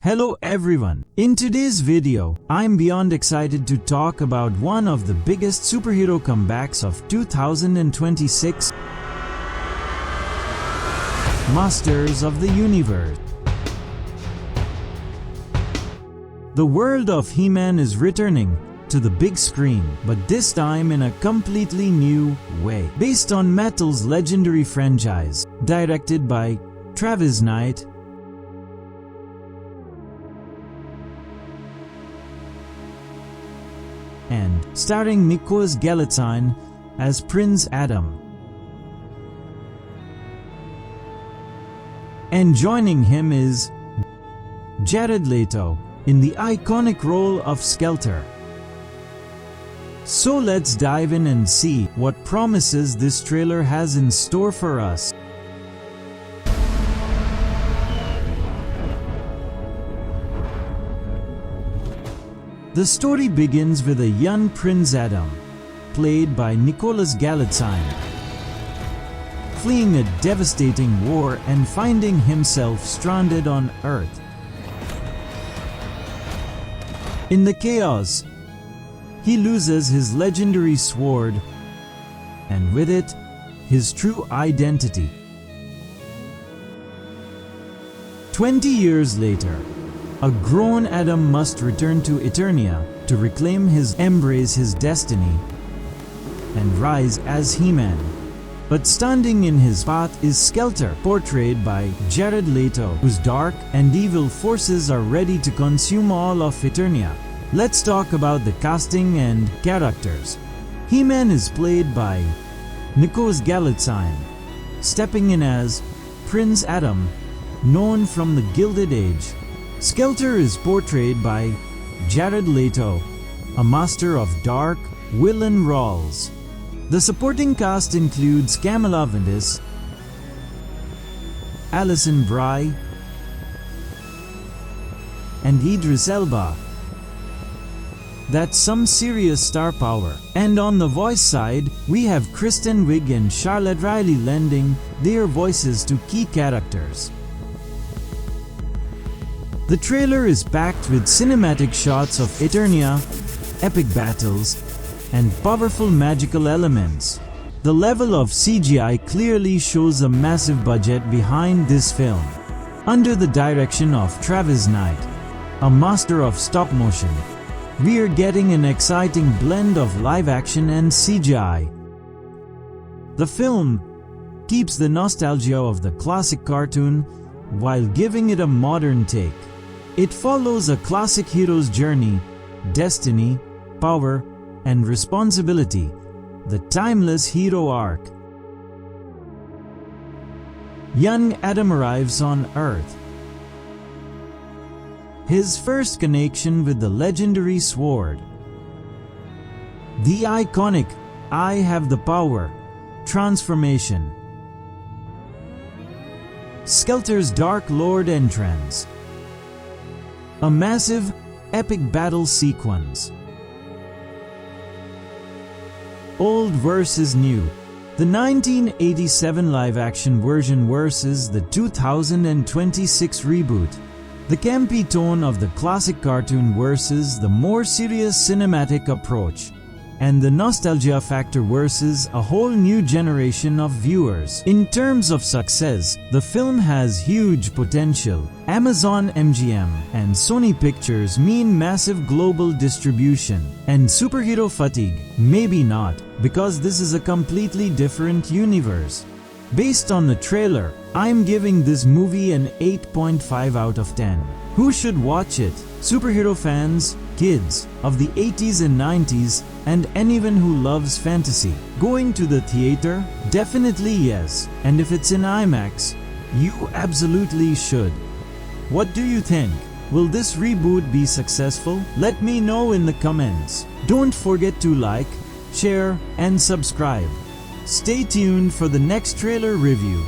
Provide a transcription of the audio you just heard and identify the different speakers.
Speaker 1: Hello everyone. In today's video, I'm beyond excited to talk about one of the biggest superhero comebacks of 2026, Masters of the Universe. The world of He-Man is returning to the big screen, but this time in a completely new way. Based on Mattel's legendary franchise, directed by Travis Knight, and starring Nicholas Galitzine as Prince Adam. And joining him is Jared Leto in the iconic role of Skeletor. So let's dive in and see what promises this trailer has in store for us. The story begins with a young Prince Adam, played by Nicholas Galitzine, fleeing a devastating war and finding himself stranded on Earth. In the chaos, he loses his legendary sword, and with it, his true identity. 20 years later, a grown Adam must return to Eternia to embrace his destiny and rise as He-Man. But standing in his path is Skeletor, portrayed by Jared Leto, whose dark and evil forces are ready to consume all of Eternia. Let's talk about the casting and characters. He-Man is played by Nicholas Galitzine, stepping in as Prince Adam, known from the Gilded Age. Skeletor is portrayed by Jared Leto, a master of dark villain roles. The supporting cast includes Kamala Vindis, Alison Brie, and Idris Elba. That's some serious star power. And on the voice side, we have Kristen Wiig and Charlotte Riley lending their voices to key characters. The trailer is packed with cinematic shots of Eternia, epic battles, and powerful magical elements. The level of CGI clearly shows a massive budget behind this film. Under the direction of Travis Knight, a master of stop motion, we are getting an exciting blend of live action and CGI. The film keeps the nostalgia of the classic cartoon while giving it a modern take. It follows a classic hero's journey, destiny, power, and responsibility, the timeless hero arc. Young Adam arrives on Earth. His first connection with the legendary sword. The iconic "I have the power" transformation. Skeletor's Dark Lord entrance. A massive, epic battle sequence. Old versus new. The 1987 live-action version versus the 2026 reboot. The campy tone of the classic cartoon versus the more serious cinematic approach. And the nostalgia factor versus a whole new generation of viewers. In terms of success, the film has huge potential. Amazon MGM and Sony Pictures mean massive global distribution. And superhero fatigue? Maybe not, because this is a completely different universe. Based on the trailer, I'm giving this movie an 8.5 out of 10. Who should watch it? Superhero fans, kids of the 80s and 90s, and anyone who loves fantasy. Going to the theater? Definitely yes. And if it's in IMAX, you absolutely should. What do you think? Will this reboot be successful? Let me know in the comments. Don't forget to like, share, and subscribe. Stay tuned for the next trailer review.